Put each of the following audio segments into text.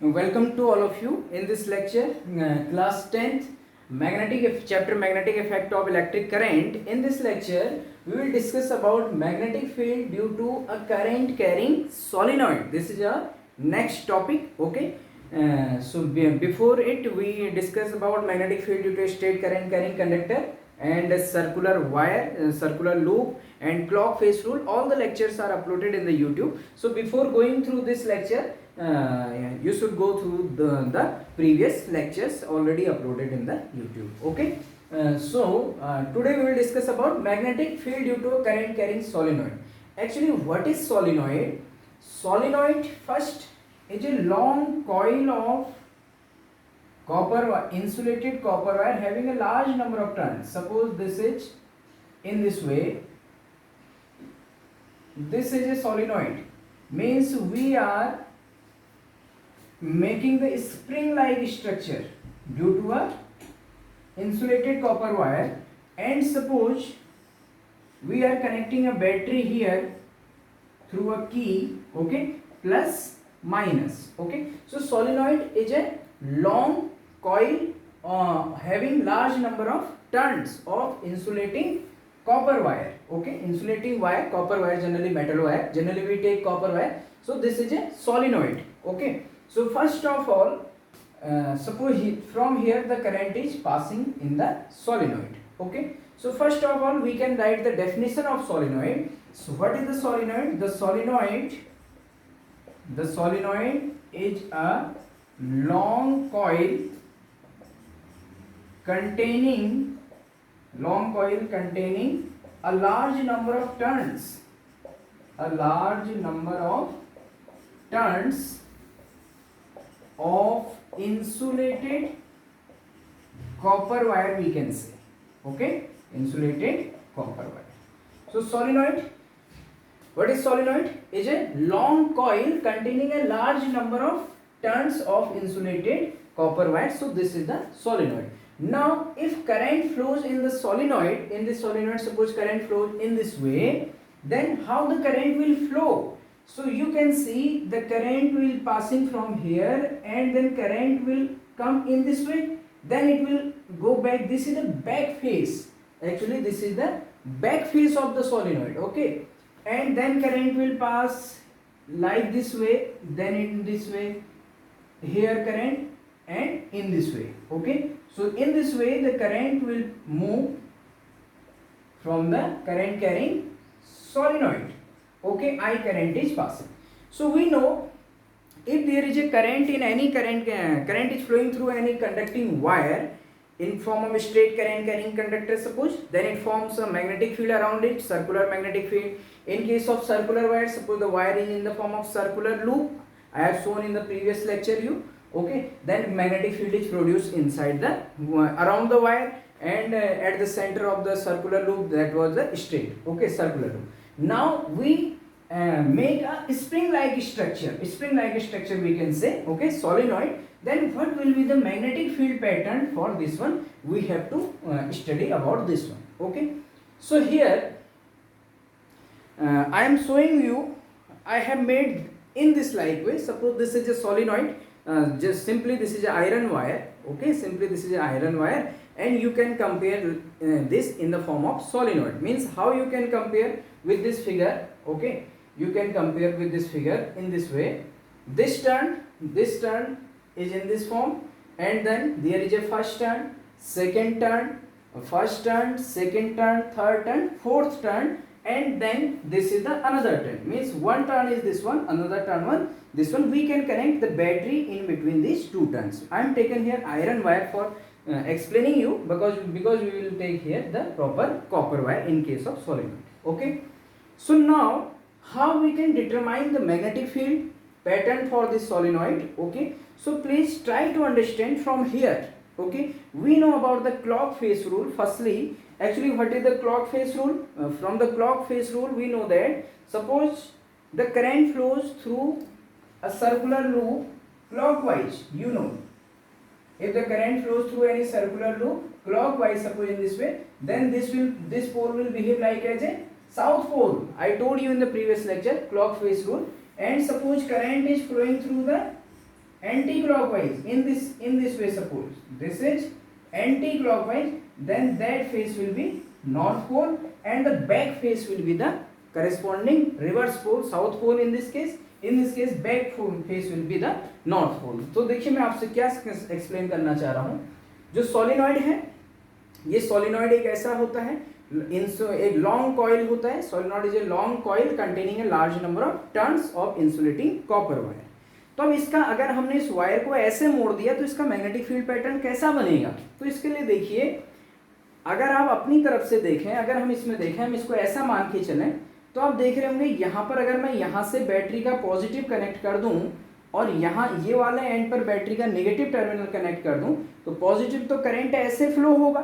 Welcome to all of you in this lecture, class 10th, chapter magnetic effect of electric current. In this lecture, we will discuss about magnetic field due to a current carrying solenoid. This is our next topic. Okay. Before it, we discuss about magnetic field due to a straight current carrying conductor and a circular wire, circular loop and clock phase rule. All the lectures are uploaded in the YouTube. So before going through this lecture, you should go through the previous lectures already uploaded in the YouTube. Okay. Today we will discuss about magnetic field due to a current carrying solenoid. Actually, what is solenoid? Solenoid first is a long coil of insulated copper wire having a large number of turns. Suppose this is in this way. This is a solenoid. Means we are making the spring-like structure due to a insulated copper wire, and suppose we are connecting a battery here through a key, okay, plus minus. Okay, so solenoid is a long coil having large number of turns of insulating copper wire. Okay, insulating wire, copper wire, generally metal wire, generally we take copper wire. So this is a solenoid. Okay, so first of all, suppose from here the current is passing in the solenoid. Okay, so first of all we can write the definition of solenoid. So what is the solenoid? The solenoid is a long coil containing a large number of turns, of insulated copper wire, we can say. Okay, insulated copper wire. So solenoid, what is solenoid? Is a long coil containing a large number of turns of insulated copper wire. So this is the solenoid. Now if current flows in the solenoid, suppose current flows in this way, then how the current will flow? So you can see the current will passing from here, and then current will come in this way, then it will go back. This is the back face. Actually this is the back face of the solenoid. Okay, and then current will pass like this way, then in this way, here current, and in this way. Okay, so in this way the current will move from the current carrying solenoid. Okay, I current is passing. So we know if there is a current in any current is flowing through any conducting wire in form of a straight current carrying conductor, suppose, then it forms a magnetic field around it, circular magnetic field. In case of circular wire, suppose the wire is in the form of circular loop, I have shown in the previous lecture you. Okay, then magnetic field is produced inside the around the wire, and at the center of the circular loop, that was the straight, okay, circular loop. Now we make a spring-like structure we can say, okay, solenoid. Then what will be the magnetic field pattern for this one? We have to study about this one. Okay, so here I am showing you, I have made in this like way. Suppose this is a solenoid, just simply this is an iron wire. Okay, simply this is an iron wire, and you can compare this in the form of solenoid. Means how you can compare with this figure? Okay, you can compare with this figure in this way. This turn is in this form, and then there is a first turn, second turn, first turn, second turn, third turn, fourth turn, and then this is the another turn. Means one turn is this one, another turn one, this one. We can connect the battery in between these two turns. I am taken here iron wire for explaining you, because we will take here the proper copper wire in case of solenoid. Okay, so now how we can determine the magnetic field pattern for this solenoid? Okay, so please try to understand from here. Okay, we know about the clock phase rule. Firstly, actually what is the clock phase rule? From the clock phase rule we know that suppose the current flows through a circular loop clockwise, you know, if the current flows through any circular loop clockwise, suppose in this way, then this pole will behave like as a south pole. I told you in the previous lecture, clock phase rule. And suppose current is flowing through the anti-clockwise in this way, suppose this is anti-clockwise, then that face will be north pole and the back face will be the corresponding reverse pole, south pole in this case back face will be the north pole. तो देखिए मैं आपसे क्या explain करना चाह रहा हूँ, जो सोलिनॉइड है, ये सोलिनॉइड एक ऐसा होता है, एक लॉन्ग कॉइल होता है. Solenoid is a long coil containing a large number of turns of insulating copper wire. तो अब इसका अगर हमने इस वायर को ऐसे मोड़ दिया तो इसका मैग्नेटिक फील्ड पैटर्न कैसा बनेगा. तो इसके लिए देखिए, अगर आप अपनी तरफ से देखें, अगर हम इसमें देखें, हम इसको ऐसा मान के चलें, तो आप देख रहे होंगे यहाँ पर अगर मैं यहाँ से बैटरी का पॉजिटिव कनेक्ट कर दूं और यहाँ ये वाले एंड पर बैटरी का नेगेटिव टर्मिनल कनेक्ट कर दूं, तो पॉजिटिव तो करंट ऐसे फ्लो होगा,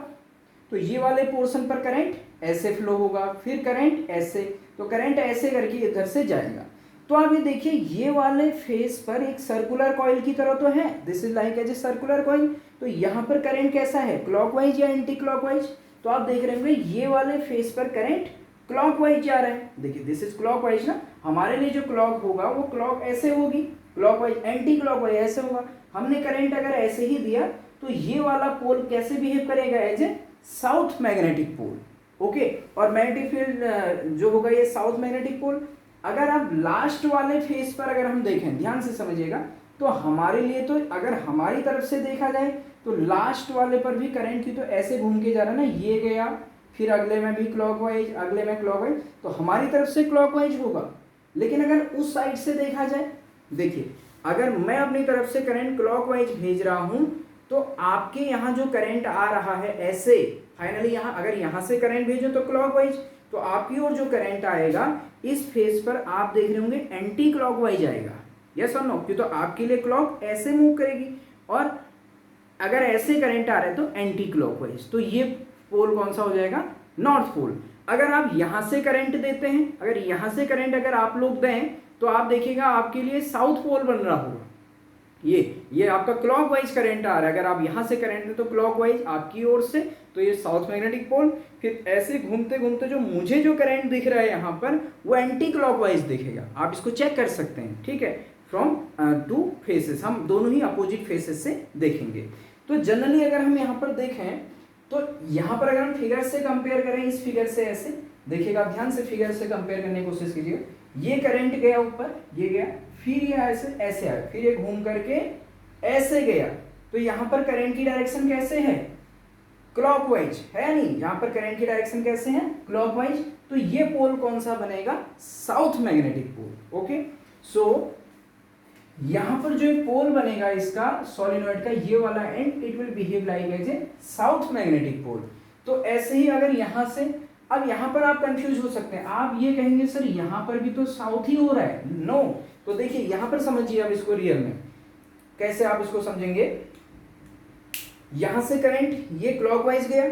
तो ये वाले पोर्शन पर करंट ऐसे फ्लो होगा, फिर करंट ऐसे, तो करंट ऐसे करके इधर से जाएगा. तो आप ये देखिए, ये वाले फेस पर एक सर्कुलर कॉइल की तरह तो है, this is like as a circular coil. तो यहाँ पर करंट कैसा है, क्लॉकवाइज या एंटी क्लॉकवाइज. तो आप देख रहे होंगे ये वाले फेस पर करंट क्लॉकवाइज जा रहा है. देखिए दिस इज क्लॉकवाइज ना, हमारे लिए जो क्लॉक होगा वो क्लॉक ऐसे होगी, क्लॉकवाइज, एंटी क्लॉकवाइज ऐसे होगा. हमने करंट अगर ऐसे ही दिया तो ये वाला पोल कैसे बिहेव करेगा, as a south magnetic pole. Okay, और मैग्नेटिक फील्ड जो होगा ये साउथ मैग्नेटिक पोल. अगर आप लास्ट वाले फेस पर अगर हम देखें, ध्यान से समझिएगा, तो हमारे लिए तो अगर हमारी तरफ से देखा जाए तो लास्ट वाले पर भी करंट की तो ऐसे घूम के जा रहा है ना, ये गया, फिर अगले में भी क्लॉकवाइज, अगले में क्लॉकवाइज, तो हमारी तरफ से क्लॉकवाइज होगा. लेकिन अगर उस साइड से देखा जाए, देखिए अगर मैं अपनी तरफ से करंट क्लॉकवाइज भेज रहा हूं तो आपके यहाँ जो करंट आ रहा है ऐसे, फाइनली यहाँ अगर यहाँ से करंट भेजो तो क्लॉकवाइज, तो आपकी ओर जो करंट आएगा इस फेस पर आप देख रहे होंगे एंटी क्लॉकवाइज आएगा. यस और नो, क्यों, तो आपके लिए क्लॉक ऐसे मूव करेगी और अगर ऐसे करंट आ रहा है तो एंटी क्लॉकवाइज. तो ये पोल कौन सा हो जाएगा, नॉर्थ पोल. अगर आप यहाँ से करंट देते हैं, अगर यहाँ से करंट अगर आप लोग दें तो आप देखिएगा आपके लिए साउथ पोल बन रहा होगा. ये आपका क्लॉकवाइज करंट आ रहा है, अगर आप यहाँ से करंट दें तो क्लॉकवाइज आपकी ओर से, तो ये साउथ मैग्नेटिक पोल. फिर ऐसे घूमते घूमते जो मुझे जो करंट दिख रहा है यहाँ पर वो एंटी क्लॉकवाइज दिखेगा. आप इसको चेक कर सकते हैं, ठीक है, फ्रॉम टू फेसेस, हम दोनों ही अपोजिट फेसेस से देखेंगे. तो जनरली अगर हम यहाँ पर देखें तो यहाँ पर अगर हम फिगर से कंपेयर करें, इस फिगर से ऐसे देखिएगा, आप ध्यान से फिगर से कंपेयर करने की कोशिश कीजिएगा. ये करंट गया ऊपर, ये गया, फिर ये ऐसे ऐसे आया, फिर ये घूम करके ऐसे गया, तो यहाँ पर करंट की डायरेक्शन कैसे है, क्लॉकवाइज है नहीं, यहाँ पर करंट की डायरेक्शन कैसे है, क्लॉकवाइज. तो ये पोल कौन सा बनेगा, साउथ मैग्नेटिक पोल. ओके, सो यहाँ पर जो पोल बनेगा इसका सोलिनॉइड का, ये वाला end, it will behave like as a south magnetic pole. तो ऐसे ही अगर यहाँ से, अब यहाँ पर आप कंफ्यूज हो सकते हैं, आप ये कहेंगे सर यहाँ पर भी तो साउथ ही हो रहा है. नो, तो देखिए यहाँ पर समझिए आप इसको रियल में कैसे आप इसको समझेंगे. यहाँ से करंट ये क्लॉकवाइज गया,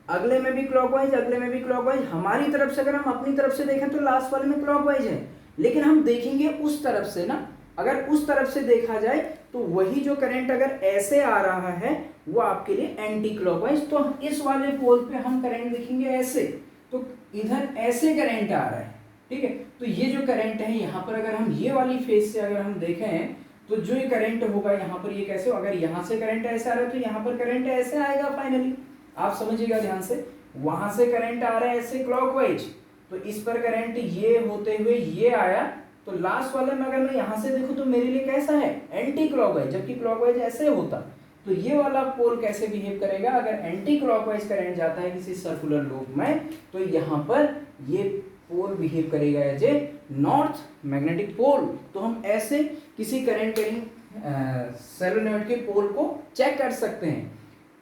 अगले में भी क्लॉकवाइज, अगले में भी क्लॉकवाइज. हमारी तरफ से अगर हम अपनी तरफ से देखें तो लास्ट वाले में क्लॉकवाइज है, लेकिन हम देखेंगे उस तरफ से ना, अगर उस तरफ से देखा जाए तो वही जो करंट अगर ऐसे आ रहा है वो आपके लिए एंटी क्लॉकवाइज. तो इस वाले पोल पे हम करंट देखेंगे ऐसे, तो इधर ऐसे करंट आ रहा है, ठीक है. तो ये जो करंट है यहाँ पर अगर हम ये वाली फेस से अगर हम देखें तो जो ये करंट होगा यहाँ पर, ये कैसे, अगर यहाँ से करंट ऐसे आ रहा है तो यहाँ पर करंट ऐसे आएगा. फाइनली आप समझिएगा ध्यान से, वहां से करंट आ रहा है ऐसे क्लॉकवाइज, तो इस पर करंट ये होते हुए ये आया, तो लास्ट वाले में अगर मैं यहाँ से देखूं तो मेरे लिए कैसा है, एंटी क्लॉकवाइज, जबकि क्लॉकवाइज ऐसे होता. तो ये वाला पोल कैसे बिहेव करेगा, अगर एंटी क्लॉकवाइज करंट जाता है किसी सर्कुलर लूप में तो यहाँ पर ये पोल बिहेव करेगा as a north magnetic pole. तो हम ऐसे किसी करंट कैरिंग सोलेनॉइड के पोल को चेक कर सकते हैं.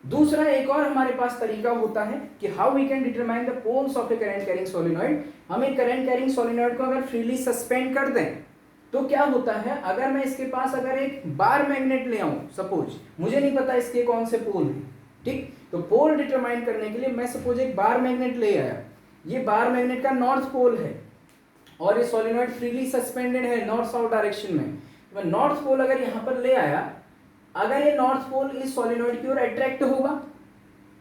दूसरा एक और हमारे पास तरीका होता है कि how we can determine the poles of a current carrying solenoid. हम एक करंट कैरिंग सोलेनॉइड को अगर फ्रीली सस्पेंड कर दें तो क्या होता है, अगर मैं इसके पास अगर एक बार मैग्नेट ले आऊं, सपोज मुझे नहीं पता इसके कौन से पोल हैं, ठीक, तो पोल डिटरमाइन करने के लिए मैं सपोज एक बार मैग्नेट ले आया, ये बार मैग्नेट का नॉर्थ पोल है और ये सोलेनॉइड फ्रीली सस्पेंडेड है नॉर्थ साउथ डायरेक्शन में. मैं नॉर्थ पोल अगर यहाँ पर ले आया, अगर ये नॉर्थ पोल इस सोलेनॉइड की ओर अट्रैक्ट होगा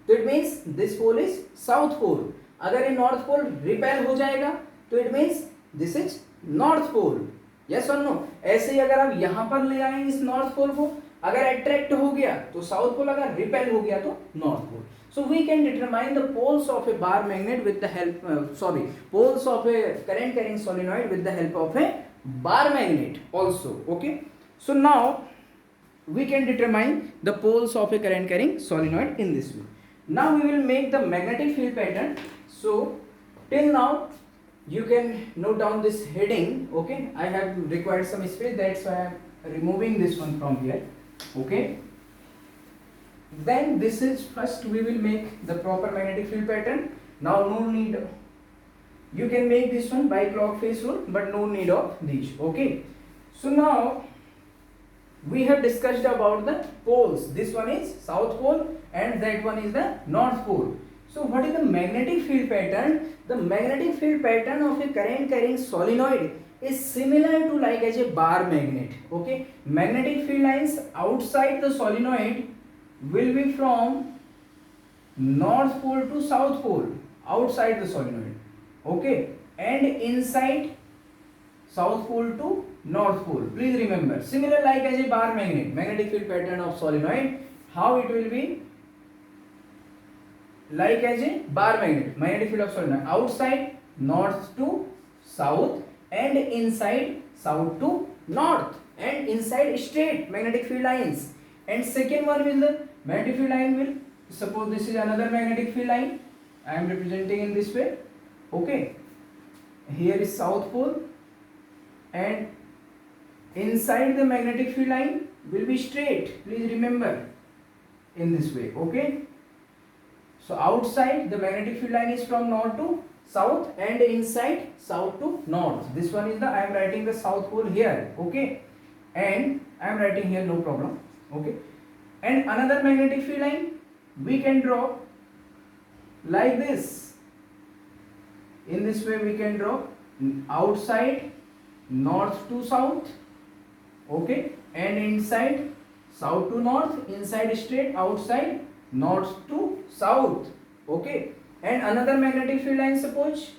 तो it means this pole is south pole. अगर ये नॉर्थ पोल रिपेल हो जाएगा तो it means this is north pole. Yes और नो। ऐसे ही अगर आप यहाँ पर ले आए इस नॉर्थ पोल को, अगर अट्रैक्ट हो गया तो साउथ पोल, अगर रिपेल हो गया तो north pole. So we can determine the poles of a bar magnet with the help poles of a current carrying solenoid with the help of a bar magnet also. Okay, so now we can determine the poles of a current carrying solenoid in this way. Now we will make the magnetic field pattern. So till now you can note down this heading. Okay, I have required some space, that's why I am removing this one from here. Okay, then this is first we will make the proper magnetic field pattern. Now no need, you can make this one by clock phase rule, but no need of these. Okay, so now we have discussed about the poles. This one is south pole and that one is the north pole. So what is the magnetic field pattern? The magnetic field pattern of a current carrying solenoid is similar to like as a bar magnet. Okay, magnetic field lines outside the solenoid will be from north pole to south pole outside the solenoid. Okay, and inside south pole to north pole. Please remember, similar like as a bar magnet, magnetic field pattern of solenoid, how it will be like as a bar magnet, magnetic field of solenoid outside north to south and inside south to north and inside straight magnetic field lines. And second one will the magnetic field line will, suppose this is another magnetic field line, I am representing in this way. Okay, here is south pole and inside the magnetic field line will be straight, please remember, in this way. Okay, so outside the magnetic field line is from north to south and inside south to north. This one is the, I am writing the south pole here. Okay, and I am writing here, no problem. Okay, and another magnetic field line we can draw like this. In this way we can draw outside north to south. Okay, and inside south to north, inside straight, outside north to south. Okay, and another magnetic field line, suppose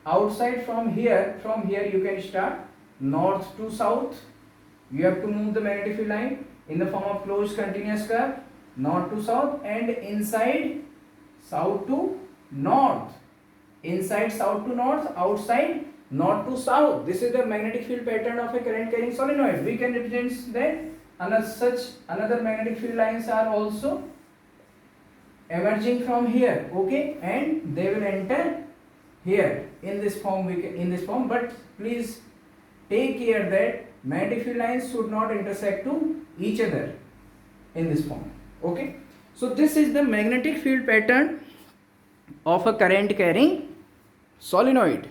outside from here you can start north to south. You have to move the magnetic field line in the form of closed continuous curve, north to south, and inside south to north, inside south to north, outside north to south. This is the magnetic field pattern of a current carrying solenoid. We can represent that another magnetic field lines are also emerging from here. Okay, and they will enter here in this form. But please take care that magnetic field lines should not intersect to each other in this form. Okay, so this is the magnetic field pattern of a current carrying solenoid.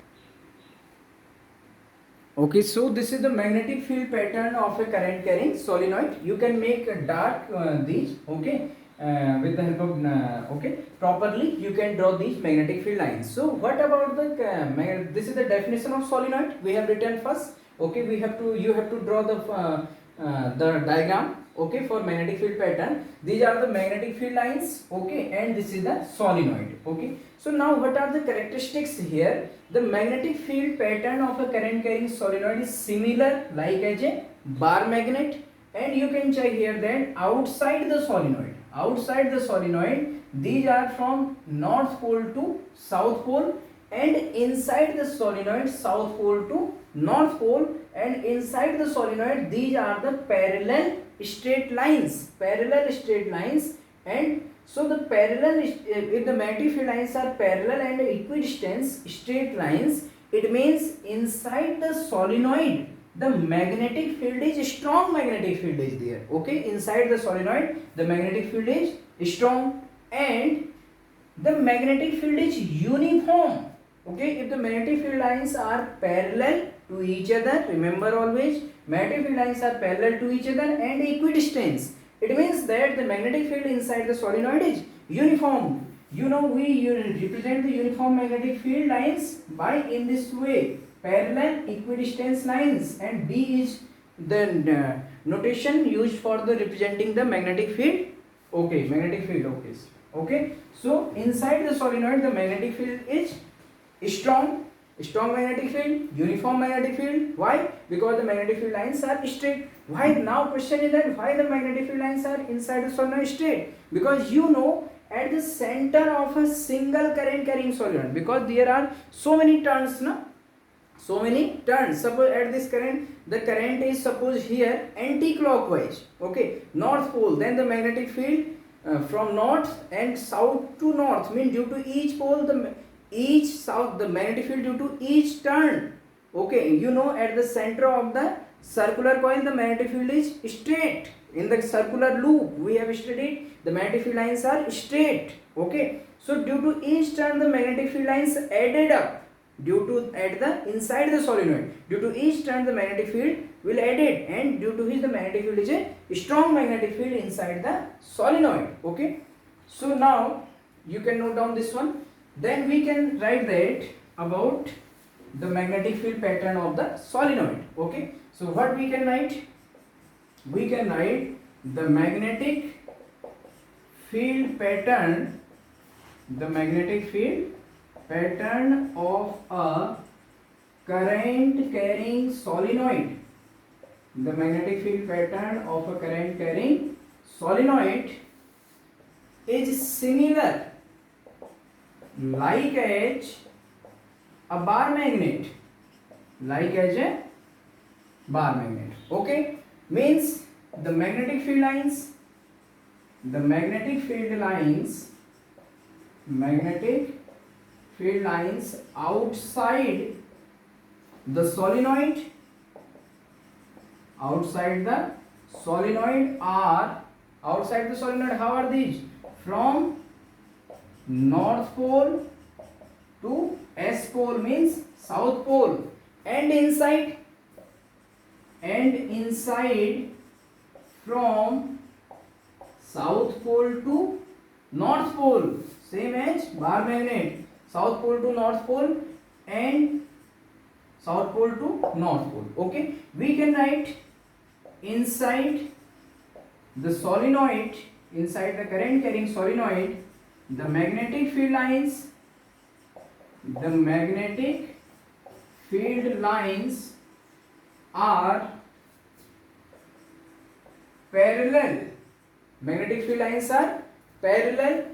Okay, so this is the magnetic field pattern of a current carrying solenoid. You can make a dark these. Okay, with the help of properly you can draw these magnetic field lines. So what about the this is the definition of solenoid we have written first. Okay, you have to draw the diagram. Okay, for magnetic field pattern, these are the magnetic field lines. Okay, and this is the solenoid. Okay, so now what are the characteristics here? The magnetic field pattern of a current carrying solenoid is similar like as a bar magnet, and you can check here that outside the solenoid these are from north pole to south pole, and inside the solenoid south pole to north pole, and inside the solenoid these are the parallel straight lines. And so the parallel, if the magnetic field lines are parallel and equidistant straight lines, it means inside the solenoid the magnetic field is strong, magnetic field is there. Okay, inside the solenoid the magnetic field is strong and the magnetic field is uniform. Okay, if the magnetic field lines are parallel to each other, remember always magnetic field lines are parallel to each other and equidistant, it means that the magnetic field inside the solenoid is uniform. You know, we represent the uniform magnetic field lines by in this way, parallel equidistant lines, and B is the notation used for the representing the magnetic field. Okay, magnetic field. Okay, so inside the solenoid the magnetic field is strong Strong magnetic field, uniform magnetic field. Why? Because the magnetic field lines are straight. Why? Now question is that why the magnetic field lines are inside the solenoid straight? Because you know at the center of a single current carrying solenoid, because there are so many turns, na? So many turns. Suppose at this current, the current is suppose here anti-clockwise. Okay, north pole. Then the magnetic field from north and south to north, mean due to each pole each south the magnetic field due to each turn. Okay, you know at the center of the circular coil the magnetic field is straight. In the circular loop we have studied the magnetic field lines are straight. Okay, so due to each turn the magnetic field lines added up due to at the inside the solenoid. Due to each turn the magnetic field will added, and due to which the magnetic field is a strong magnetic field inside the solenoid. Okay, so now you can note down this one. Then we can write that about the magnetic field pattern of the solenoid. Okay, so what we can write? We can write the magnetic field pattern, the magnetic field pattern of a current carrying solenoid. The magnetic field pattern of a current carrying solenoid is similar like as a bar magnet, like as a bar magnet. Okay, means the magnetic field lines, magnetic field lines outside the solenoid, are outside the solenoid. How are these? From north pole to S pole, means south pole, and inside from south pole to north pole, same as bar magnet, south pole to north pole and south pole to north pole. Okay, we can write inside the solenoid, inside the current carrying solenoid, the magnetic field lines are parallel. Magnetic field lines are parallel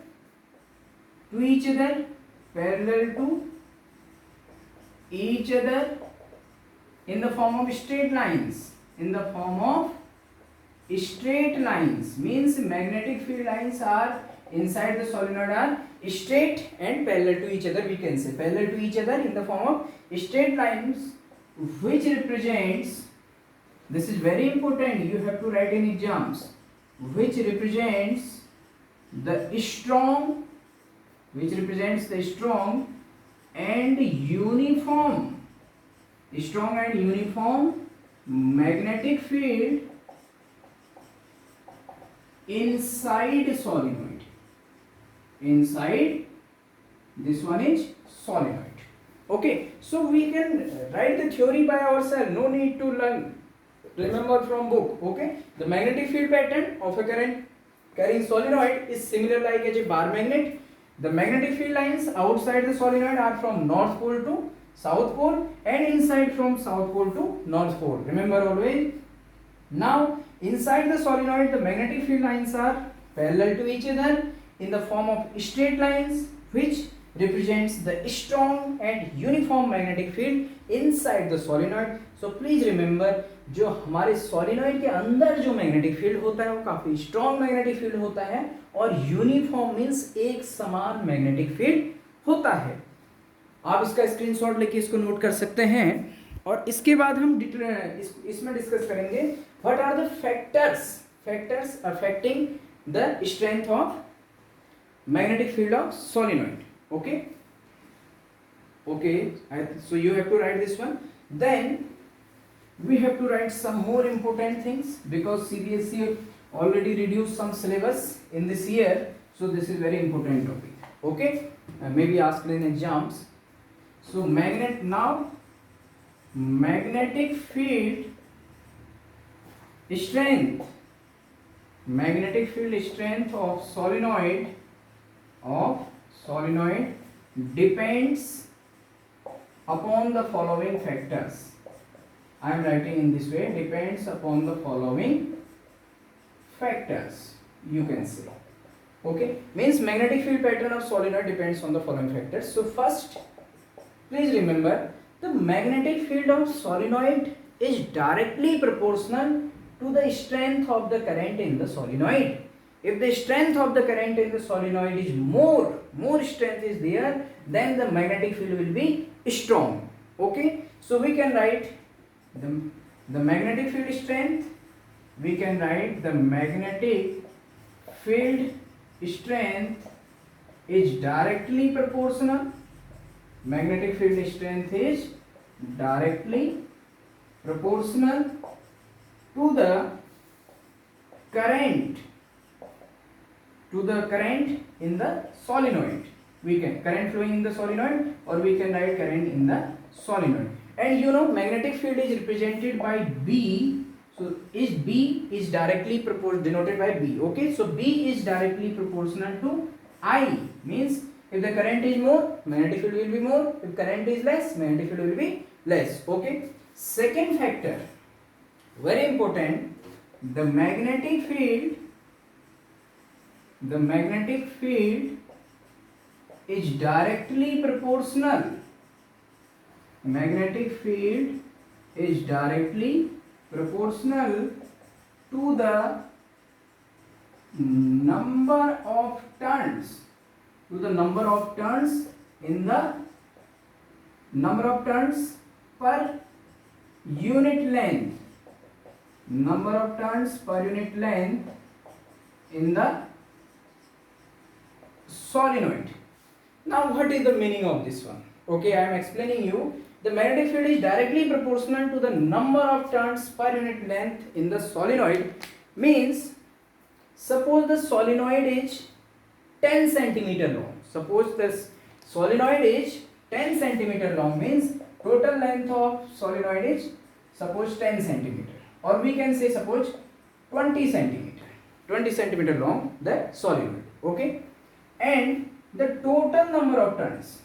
to each other, in the form of straight lines. Means magnetic field lines are inside the solenoid are straight and parallel to each other. We can say parallel to each other in the form of straight lines, which represents, this is very important, you have to write in exams, which represents the strong and uniform magnetic field inside solenoid. Inside, this one is solenoid. Okay, so we can write the theory by ourselves, no need to remember from book. Okay, the magnetic field pattern of a current carrying solenoid is similar like as a bar magnet. The magnetic field lines outside the solenoid are from north pole to south pole and inside from south pole to north pole. Remember always. Now inside the solenoid the magnetic field lines are parallel to each other in the form of straight lines, which represents the strong and uniform magnetic field inside the solenoid. So please remember, जो हमारे solenoid के अंदर जो magnetic field होता है वो काफी strong magnetic field होता है और uniform means एक समान magnetic field होता है. आप इसका स्क्रीनशॉट लेके इसको नोट कर सकते हैं. और इसके बाद हम इसमें डिस्कस करेंगे what are the factors affecting the strength of magnetic field of solenoid. Okay, so you have to write this one. Then we have to write some more important things, because CBSE already reduced some syllabus in this year, so this is very important topic. Okay, maybe asked in exams. So magnetic field strength of solenoid depends upon the following factors. I am writing in this way, depends upon the following factors, you can say. Okay, means magnetic field pattern of solenoid depends on the following factors. So first, please remember, the magnetic field of solenoid is directly proportional to the strength of the current in the solenoid. If the strength of the current in the solenoid is more strength is there, then the magnetic field will be strong. Okay, so we can write the magnetic field strength, we can write the magnetic field strength is directly proportional. Magnetic field strength is directly proportional to the current in the solenoid. We can current flowing in the solenoid, or we can write current in the solenoid. And you know, magnetic field is represented by B. So is B is directly denoted by B. Okay, so B is directly proportional to I, means if the current is more, magnetic field will be more. If current is less, magnetic field will be less. Okay, second factor, very important, the magnetic field is directly proportional. Magnetic field is directly proportional to the number of turns, in the number of turns per unit length, number of turns per unit length in the solenoid. Now what is the meaning of this one? Okay, I am explaining you. The magnetic field is directly proportional to the number of turns per unit length in the solenoid. Means, suppose the solenoid is 10 centimeter long. Suppose this solenoid is 10 centimeter long, means total length of solenoid is suppose 10 centimeter, or we can say suppose 20 centimeter long the solenoid. Okay, and the total number of turns,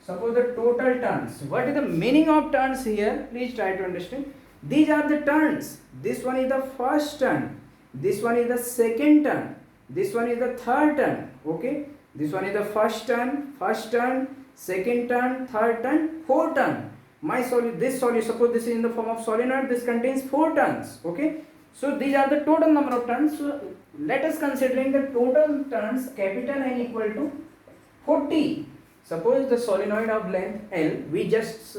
suppose the total turns. What is the meaning of turns here? Please try to understand. These are the turns. This one is the first turn, this one is the second turn, this one is the third turn. Okay, this one is the first turn, second turn, third turn, fourth turn. Suppose this is in the form of solenoid, this contains 4 turns. Okay, so these are the total number of turns. So let us considering the total turns, capital N equal to 40. Suppose the solenoid of length L, we just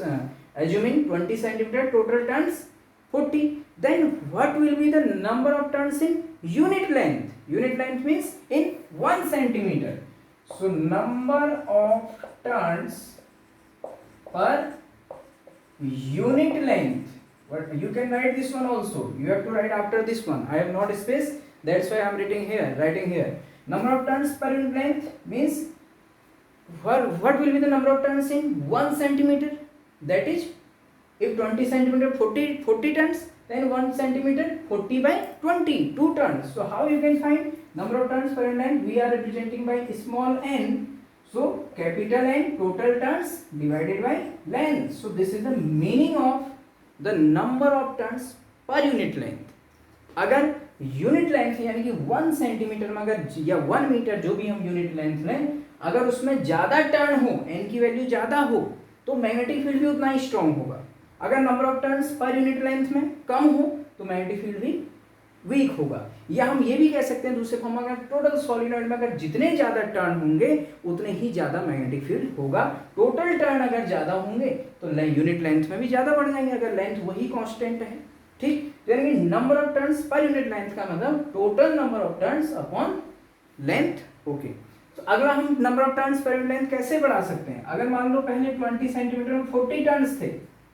assuming 20 centimeter, total turns 40. Then what will be the number of turns in unit length? Unit length means in 1 centimeter. So number of turns per unit length. But you can write this one also. You have to write after this one. I have not space. That's why I am writing here. Number of turns per unit length means what will be the number of turns in 1 centimeter? That is, if 20 centimeter 40 turns, then 1 centimeter 40 by 20, 2 turns. So how you can find number of turns per unit length? We are representing by small n. So capital N, total turns divided by length. So this is the meaning of the number of turns per unit length. अगर unit length यानी कि 1 centimetre में अगर या 1 metre जो भी हम unit length लें, अगर उसमें ज़्यादा टर्न हो, एन की वैल्यू ज़्यादा हो, तो मैग्नेटिक फील्ड भी उतना ही स्ट्रॉन्ग होगा. अगर number of turns per unit length में कम हो तो मैग्नेटिक फील्ड भी वीक होगा. या हम ये भी कह सकते हैं दूसरे फॉर्म में, अगर टोटल सॉलिनॉइड में अगर जितने ज़्यादा टर्न होंगे उतने ही ज़्यादा मैग्नेटिक फील्ड होगा. टोटल टर्न अगर ज़्यादा होंगे तो यूनिट लेंथ में भी ज़्यादा बढ़ जाएंगे अगर लेंथ वही कांस्टेंट है. ठीक, यानी कि number of turns per unit length का मतलब total number of turns upon length. Okay, तो अगला हम number of turns per unit length कैसे बढ़ा सकते हैं? अगर मान लो पहले 20 सेंटीमीटर में 40 टर्न्स थे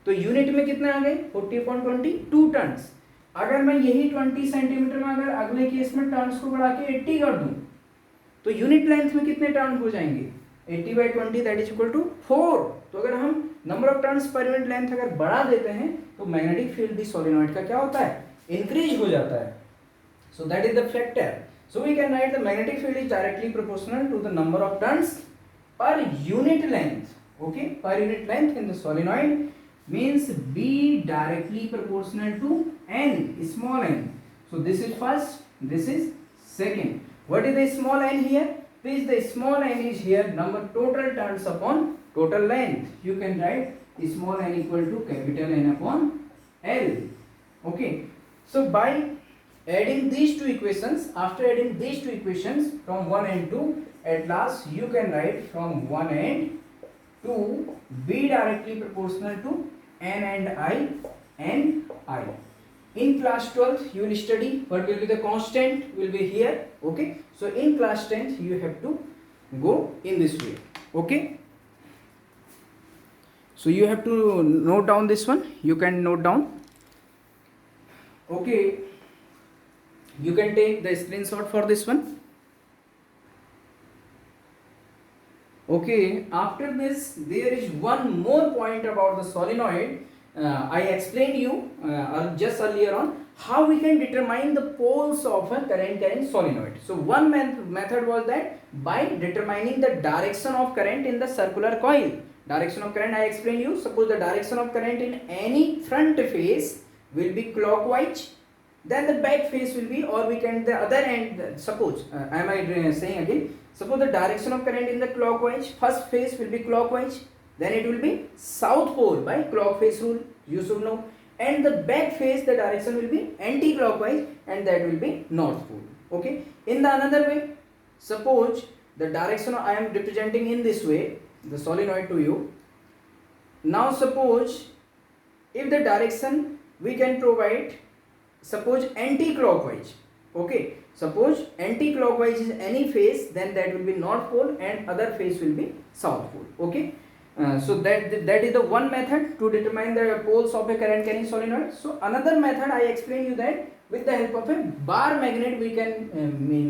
तो यूनिट में कितने आ गए? 40/20 2 टर्न्स. अगर मैं यही 20 सेंटीमीटर में अगर अगले केस में टर्न्स को बढ़ा के 80 कर दूं तो यूनिट लेंथ में कितने टर्न हो जाएंगे? 80/20 दैट इज इक्वल टू 4. तो अगर हम number of turns per unit length अगर बढ़ा देते हैं तो मैग्नेटिक फील्ड भी सोलेनॉइड का क्या होता है? इंक्रीज हो जाता है. So that is the factor. So we can write the magnetic field is directly proportional to the number of turns per unit length. Okay, per unit length in the solenoid means B directly proportional to N, small n. So this is first, this is second. What is the small n here? Please, the small n is here number total turns upon total length. You can write small n equal to capital N upon L. Okay, so by adding these two equations, after adding these two equations from 1 and 2, at last you can write from 1 and 2 B directly proportional to N and I. In class 12th you will study what will be the constant will be here. Okay, so in class 10th you have to go in this way. Okay, so you have to note down this one. You can note down. Okay, you can take the screenshot for this one. Okay, after this there is one more point about the solenoid. I explained you just earlier on how we can determine the poles of a current carrying solenoid. So one method was that by determining the direction of current in the circular coil. Direction of current I explained you. Suppose the direction of current in any front face will be clockwise, then the back face will be, or we can the other end. Suppose am I saying again? Suppose the direction of current in the clockwise, first face will be clockwise, then it will be south pole by clock face rule, you should know, and the back face the direction will be anti-clockwise and that will be north pole. Okay, in the another way, suppose the direction I am representing in this way the solenoid to you. Now suppose if the direction we can provide, suppose anti-clockwise. Okay, suppose anti-clockwise is any phase, then that will be north pole and other phase will be south pole. Okay, so that is the one method to determine the poles of a current carrying solenoid. So another method I explain you that with the help of a bar magnet we can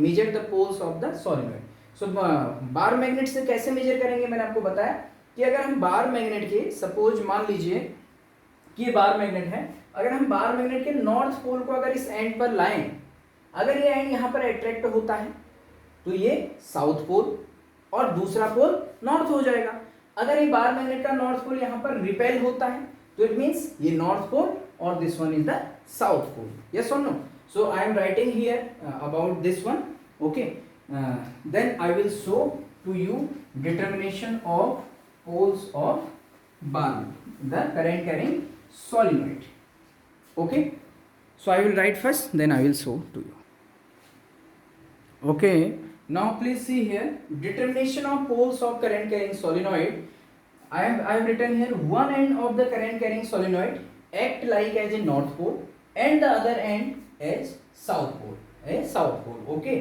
measure the poles of the solenoid. So bar magnet से कैसे major करेंगे, मैंने आपको बताया कि अगर हम bar magnet के, सपोज मान लीजिए कि ये बार मैग्नेट है, अगर हम बार मैग्नेट के नॉर्थ पोल को अगर इस एंड पर लाएं, अगर ये एंड यहाँ पर अट्रैक्ट होता है तो ये साउथ पोल और दूसरा पोल नॉर्थ हो जाएगा. अगर ये बार मैग्नेट का नॉर्थ पोल यहाँ पर रिपेल होता है तो इट मीन्स ये नॉर्थ पोल और this one is the south pole. Yes और no? So I am writing here about this one. Okay, then I will show to you determination of poles of bar, the current carrying solenoid. Okay, so I will write first, then I will show to you. Okay, now please see here determination of poles of current carrying solenoid. I have written here one end of the current carrying solenoid act like as a north pole and the other end as south pole, a south pole. Okay,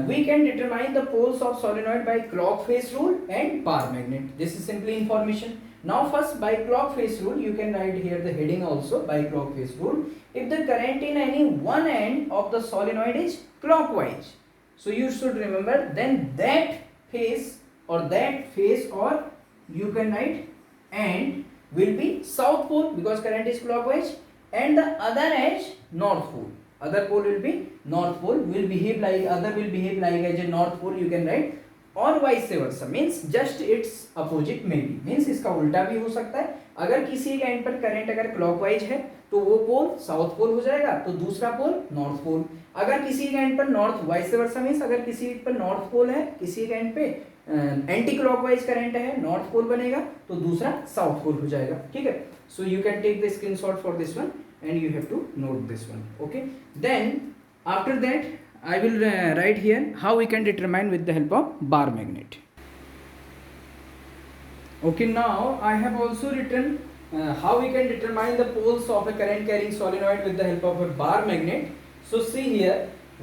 we can determine the poles of solenoid by clock face rule and bar magnet. This is simply information. Now first by clock face rule you can write here the heading also by clock face rule. If the current in any one end of the solenoid is clockwise, so you should remember then that phase or you can write and will be south pole because current is clockwise, and the other edge north pole. Other pole will be north pole, will behave like as a north pole you can write, और vice versa means just its opposite may be, means इसका उल्टा भी हो सकता है. अगर किसी एक एंड पर करंट अगर क्लॉकवाइज है तो वो पोल साउथ पोल हो जाएगा तो दूसरा पोल नॉर्थ पोल. अगर किसी एक एंड पर नॉर्थ वाइस वर्सा मीन्स अगर किसी एक पर नॉर्थ पोल है, किसी एक एंड पे एंटी क्लॉकवाइज करंट है, नॉर्थ पोल बनेगा तो दूसरा साउथ पोल हो जाएगा. ठीक है, so you can take the screenshot for this one and you have to note this one. Okay, then after that I will write here how we can determine with the help of bar magnet. Okay, now I have also written how we can determine the poles of a current carrying solenoid with the help of a bar magnet. So see here,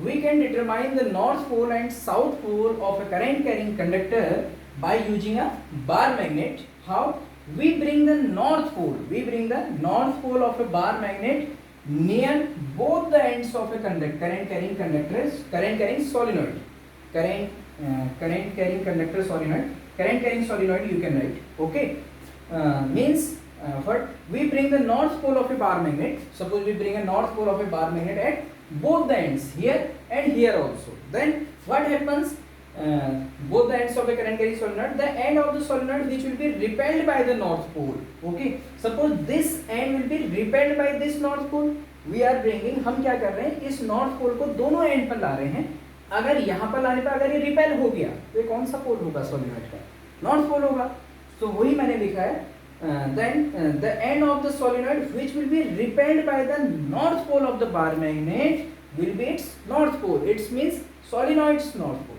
we can determine the north pole and south pole of a current carrying conductor by using a bar magnet. How? We bring the north pole of a bar magnet near both the ends of a current carrying solenoid. Current carrying solenoid you can write. Okay, means what? We bring the north pole of a bar magnet. Suppose we bring a north pole of a bar magnet at both the ends, here and here also. Then what happens? both the ends of a current carrying solenoid, the end of the solenoid which will be repelled by the north pole. Okay, suppose this end will be repelled by this north pole. We are bringing, हम क्या कर रहे हैं, इस north pole को दोनों and पर ला रहे हैं. अगर यहाँ पर लाने पर अगर ये रिपेल हो गया तो ये कौन सा पोल होगा सोलिनॉइड का? नॉर्थ पोल होगा. तो वही मैंने लिखा है, then the end of the solenoid which will be repelled by the north pole of the bar magnet will be its north pole. It means solenoid's north pole.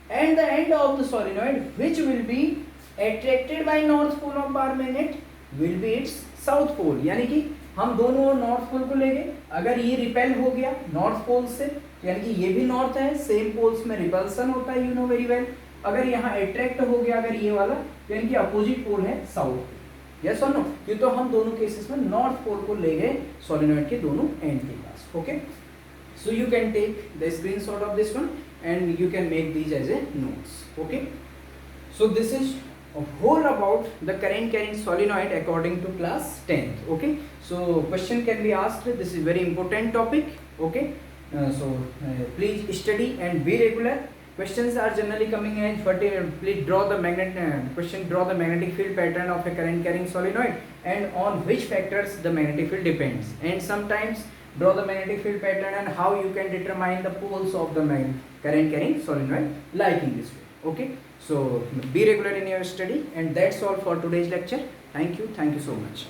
And the end of the solenoid which will be attracted by north pole of bar magnet will be its south pole. यानी कि हम दोनों ओर north pole को ले गए. अगर ये repel हो गया नॉर्थ पोल से, यानी कि ये भी नॉर्थ है, सेम पोल्स में रिपल्सन होता है, यू नो वेरी वेल. अगर यहाँ अट्रैक्ट हो गया अगर ये वाला, तो यानी कि अपोजिट पोल है साउथ. यस और नो? ये तो हम दोनों केसेस में नॉर्थ पोल को ले गए सोलिनॉइड के दोनों एंड के पास. Okay, so you can take the screenshot of this one and you can make these as a notes. Okay, so this is a whole about the current carrying solenoid according to class 10th. Okay, so question can be asked. This is very important topic. Okay, so please study and be regular. Questions are generally coming as please draw the magnetic field pattern of a current carrying solenoid and on which factors the magnetic field depends, and sometimes draw the magnetic field pattern and how you can determine the poles of the current carrying solenoid like in this way. Okay, so be regular in your study, and that's all for today's lecture. Thank you so much.